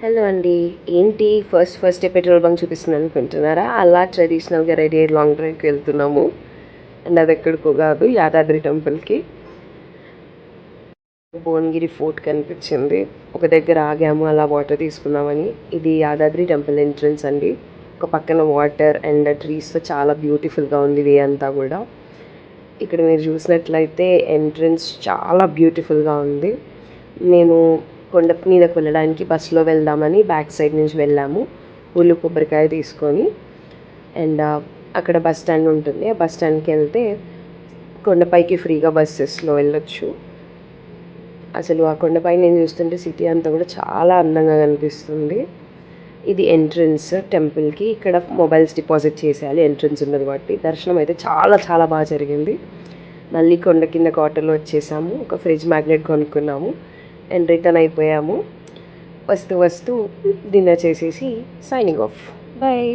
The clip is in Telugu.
హలో అండి. ఏంటి ఫస్ట్ పెట్రోల్ బంక్ చూపిస్తుంది అనుకుంటున్నారా? అలా ట్రెడిషనల్‌గా రెడీ అయ్యి లాంగ్ డ్రైవ్‌కి వెళ్తున్నాము. అండ్ అది ఎక్కడికో కాదు, యాదాద్రి టెంపుల్‌కి. భువనగిరి ఫోర్ట్ కనిపించింది. ఒక దగ్గర ఆగాము అలా వాటర్ తీసుకుందామని. ఇది యాదాద్రి టెంపుల్ ఎంట్రన్స్ అండి. ఒక పక్కన వాటర్ అండ్ ట్రీస్‌తో చాలా బ్యూటిఫుల్‌గా ఉంది వే అంతా కూడా. ఇక్కడ మీరు చూసినట్లయితే ఎంట్రన్స్ చాలా బ్యూటిఫుల్‌గా ఉంది. నేను కొండ మీదకి వెళ్ళడానికి బస్సులో వెళ్దామని బ్యాక్ సైడ్ నుంచి వెళ్ళాము. పూలు కొబ్బరికాయ తీసుకొని. అండ్ అక్కడ బస్ స్టాండ్ ఉంటుంది. ఆ బస్ స్టాండ్కి వెళ్తే కొండపైకి ఫ్రీగా బస్సెస్లో వెళ్ళొచ్చు. అసలు ఆ కొండపై నేను చూస్తుంటే సిటీ అంతా కూడా చాలా అందంగా కనిపిస్తుంది. ఇది ఎంట్రన్స్ టెంపుల్కి. ఇక్కడ మొబైల్స్ డిపాజిట్ చేసేయాలి, ఎంట్రన్స్ ఉన్నది కాబట్టి. దర్శనం అయితే చాలా చాలా బాగా జరిగింది. మళ్ళీ కొండ కింద ఆటోలో వచ్చేసాము. ఒక ఫ్రిడ్జ్ మ్యాగ్నెట్ కొనుక్కున్నాము అండ్ రిటర్న్ అయిపోయాము. వస్తూ డిన్నర్ చేసేసి సైనింగ్ ఆఫ్. బాయ్.